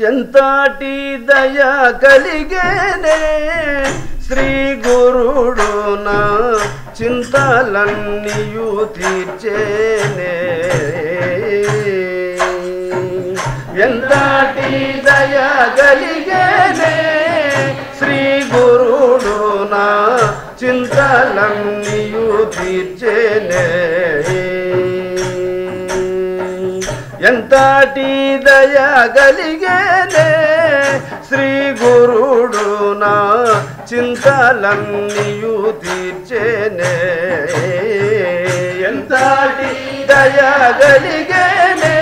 ఎంతటి దయ కలిగేనే శ్రీ గురుడు నా చింతలన్నీయు తీర్చేనే ఎంతటి దయ కలిగేనే శ్రీ గురుడు నా చింతలన్నీయు తీర్చేనే ఎంతటి దయ కలిగేనే శ్రీ గురుడు నా చింతలన్నీయు తీర్చేనే ఎంతటి దయ కలిగేనే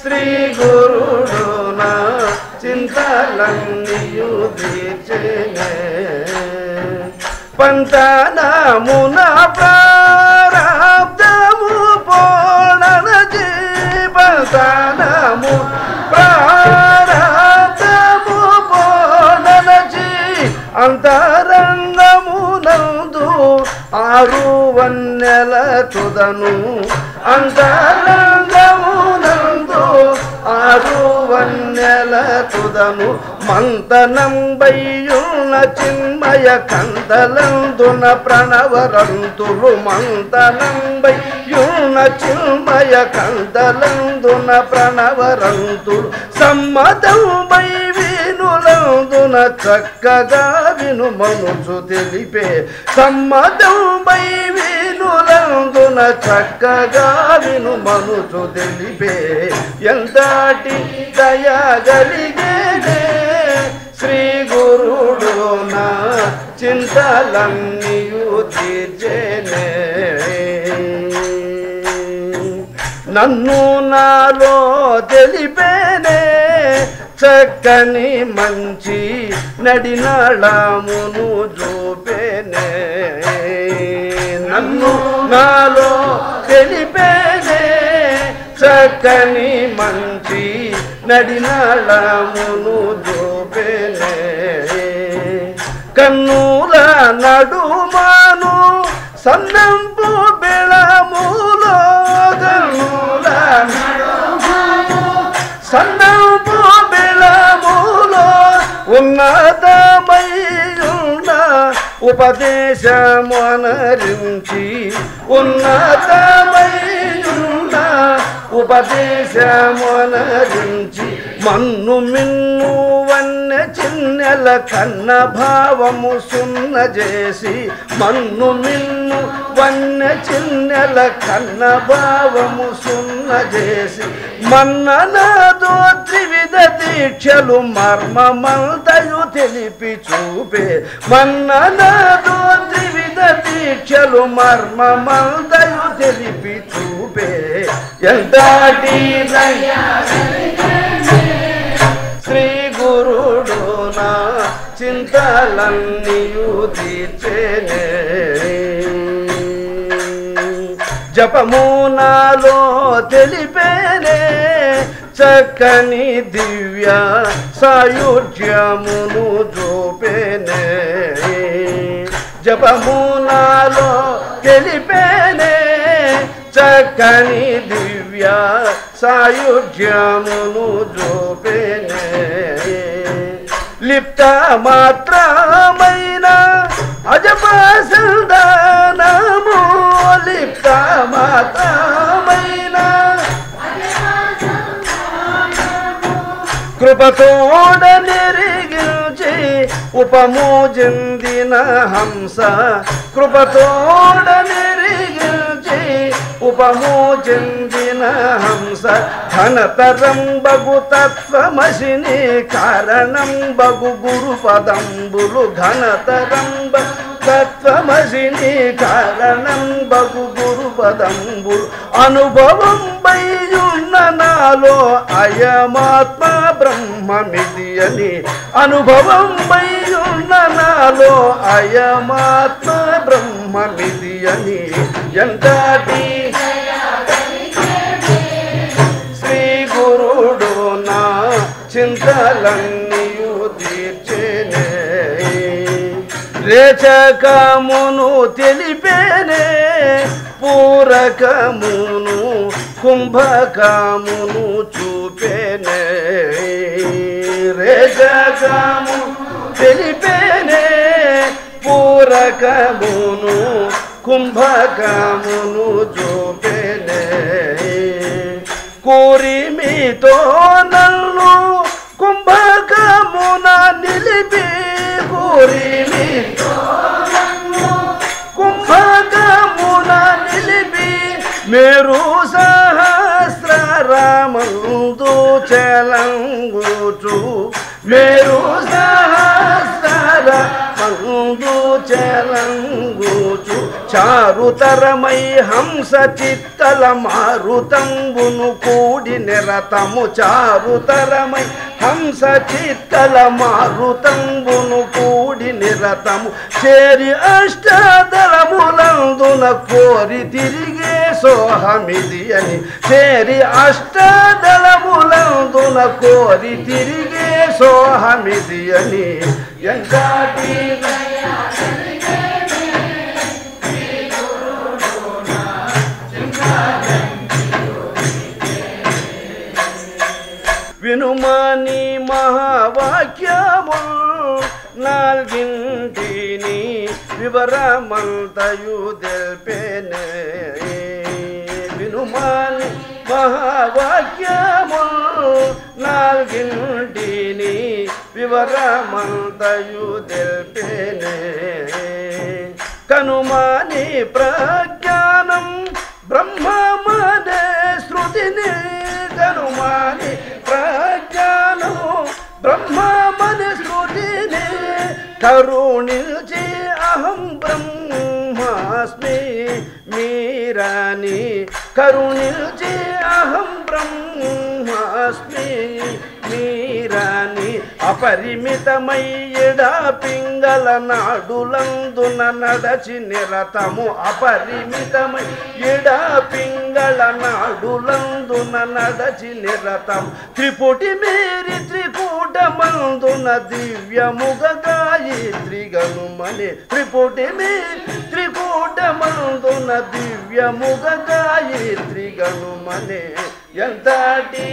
శ్రీ గురుడు నా చింతలన్నీయు తీర్చేనే పంతనమున ప్రారబ్ధము పోణనజీ పంతనము ప్రారబ్ధము పోణనజీ అంతరంగమునందు 6 వన్నెల తుదను అంతరంగమునందు 6 వన్నెల తుదను మంతనంబయ్యున్న చిన్మయ కందలందున ప్రణవరంతులు మంతనంబయ్యున్న చిన్మయ కందలందున ప్రణవరంతులు సమ్మతంబై వినులందున చక్కగా విను మనుచు తెలిపే సమ్మతంబై వినులందున చక్కగా విను మనుచు తెలిపే ఎంతటి దయ కలిగేనే శ్రీ గురుడు నా చింతలన్నీయు తీర్చేనే నన్ను నాలో తెలిపేనే చక్కని మంచి నడినాళమును చూపేనే నన్ను నాలో తెలిపేనే చక్కని మంచి నడినాళమును చూపేనే కన్నుల నడుమాను సన్నంపు బెళములో కన్నుల నడుమాను సన్నంపు బెళములో ఉన్నతమయ్యున్న ఉపదేశమనరించి ఉన్నతమయ్యున్న ఉపదేశమనరించి మన్ను మిన్ను వన్నె చిన్నెల కన్న భావము సున్న చేసి మన్ను మిన్ను వన్నె చిన్నెల కన్న భావము సున్న చేసి మన్ననాతో త్రివిధ దీక్షలు మర్మమంతయు తెలిపి చూపే మన్ననాతో త్రివిధ దీక్షలు మర్మమంతయు తెలిపి చూపే ఎంతటి శ్రీ గురుడు నా చింతలన్నీయు తీర్చేనే జపము నాలో తెలిపేనే చక్కని దివ్య సాయుధ్యమును చూపేనే జపము నాలో తెలిపేనే చక్కని దివ్య సాయుధ్యమును చూపేనే లిప్త మాత్రమైన అజప సంధానము లిప్త మాత్రమైన కృపతోడ నెరిగించి ఉపము చెందిన హంస కృపతోడ నెరిగించి ఉపము చెందిన హంస ఘనతరం బగు తత్వమసిని కారణం బగు గురు పదంబులు ఘనతరం తత్వమసిని కారణం బగు గురు పదంబులు అనుభవం బయ్యున్న నాలో అయమాత్మ బ్రహ్మమిది అని అనుభవం బయ్యున్న నాలో అయమాత్మ బ్రహ్మమిది అని ఎంతటి శ్రీ గురుడు నా చింతలన్నీయు తీర్చేనే రేచకమును తెలిపేనే పూరకమును కుంభకమును చూపేనే రేచకము తెలిపేనే పూరకమును కుంభకమును చూపేనే కూరిమితో నన్ను కుంభకమున నిలిపి కూరిమితో కుంభకమున నిలిపి మేరు సహస్రరామందు చలంగుచు మేరు సహస్రరామందు చలంగుచు చారుతరమై హంస చిత్తల మారుతంబును కూడి నిరతము చారుతరమై హంస చిత్తల మారుతంబును కూడి నిరతము చేరి అష్టదళములందున కోరి తిరిగే సోహమిది అని చేరి అష్టదళములందున కోరి తిరిగే సోహమిది అని ఎంకాటి వినుమాని మహావాక్యము నాల్గింటిని వివరమంతయు తెల్పెనే వినుమాని మహావాక్యము నాల్గింటిని వివరమంతయు తెల్పెనే కనుమాని ప్రజ్ఞానం బ్రహ్మమనే శృతిని కనుమాని ప్రజ్ఞానము బ్రహ్మమని శృతిని కరుణించి అహం బ్రహ్మాస్మి మీరాని కరుణించి అహం బ్రహ్మాస్మి మీరాని అపరిమితమయ్యడా పింగళ నాడులందున నడచి నిరతము అపరిమితమై ఎడా పింగళ నాడులందున నడచి నిరతము త్రిపుటి మేరి త్రికూటమందున దివ్యముగ గాయత్రి గనుమని త్రిపుటి మేరి త్రికూటమందున దివ్యముగ గాయత్రి గనుమని ఎంతటి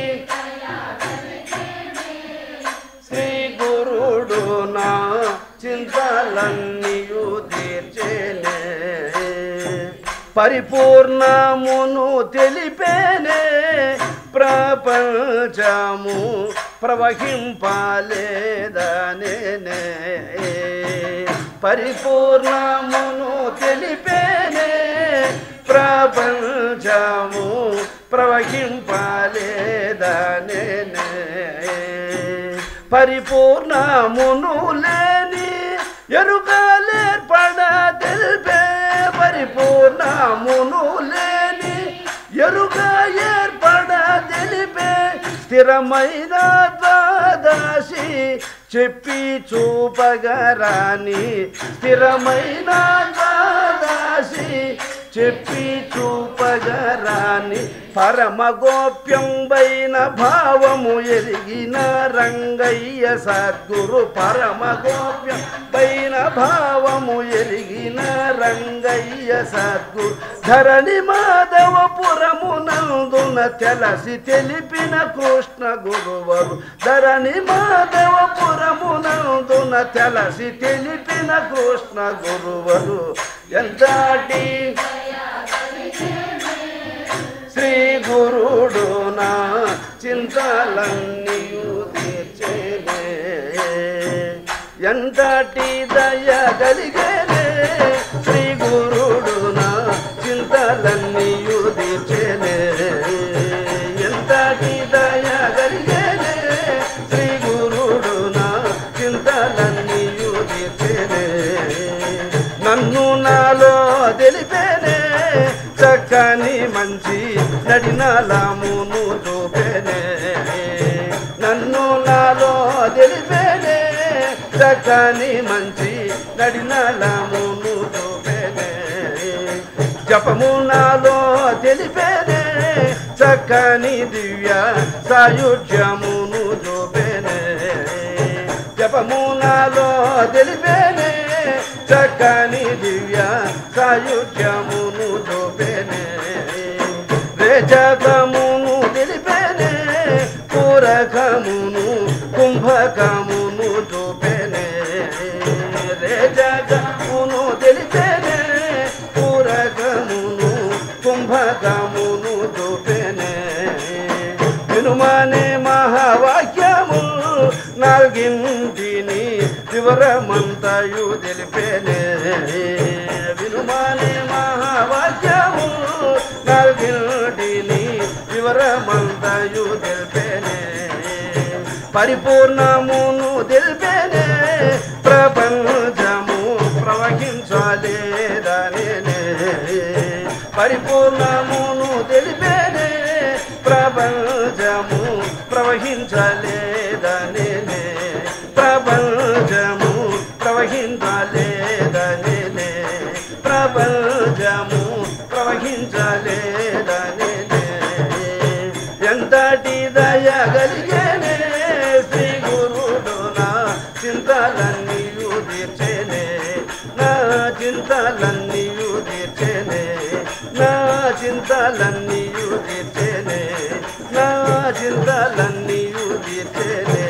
శ్రీ గురుడు నా చింతలన్నీయు తీర్చేనే పరిపూర్ణమును తెలిపేనే ప్రపంచము ప్రవహింపాలేదనే పరిపూర్ణమును తెలిపేనే ప్రపంచము ప్రవహింపాలేదనే పరిపూర్ణమును లేని ఎరుకలేర్పడ తెలిపే పరిపూర్ణమును లేని ఎరుక ఏర్పడ తెలిపే స్థిరమైన ద్వాదశి చెప్పి చూపగరాని స్థిరమైన ద్వాదశి చెప్పి చూపగరాని పరమ గోప్యంబైన భావము ఎరిగిన రంగయ్య సద్గురు పరమ గోప్యంబైన భావము ఎరిగిన రంగయ్య సద్గురు ధరణి మాధవపురమునందున తెలసి తెలిపిన కృష్ణ గురువరు ధరణి మాధవపురమునందున తెలసి తెలిపిన కృష్ణ గురువరు ఎంతటి శ్రీ గురుడు నా చింతలన్నీయు తీర్చేనే ఎంతటి దయ కలిగేనే శ్రీ గురుడు నా చింతలన్నీయు తీర్చేనే ఎంతటి దయ కలిగేనే శ్రీ గురుడు నా చింతలన్నీయు తీర్చేనే నన్ను నాలో తెలిపేనే చక్కని మంచి నడినాలమును చూపేనే నన్ను నాలో తెలిపేనే చక్కని మంచి నడినాలమును చూపేనే జపము నాలో తెలిపేనే చక్కని దివ్య సాయుధ్యమును చూపేనే జపము నాలో తెలిపేనే చక్కని దివ్య సాయుధ్యమును చూపేనే రేచకమును తెలిపేనే పూరకమును కుంభక వివరమంతయు తెలిపేనే వినుమానే మహావాక్యము నల్గింటిని వివరమంతయు తెలిపేనే పరిపూర్ణమును తెలిపేనే ప్రపంచము ప్రవహించలేదనే పరిపూర్ణమును తెలిపేనే ప్రపంచము ప్రవహించలేదనే ప్రపంచము ప్రవహించలేదనే ప్రపంచము ప్రవహించలేదనే ఎంతటి దయగలిగేనే శ్రీ గురుడు నా చింతలన్నీయు తీర్చేనే నా చింతలన్నీయు తీర్చేనే నా చింతలన్నీయు తీర్చేనే నా చింతలన్నీయు తీర్చేనే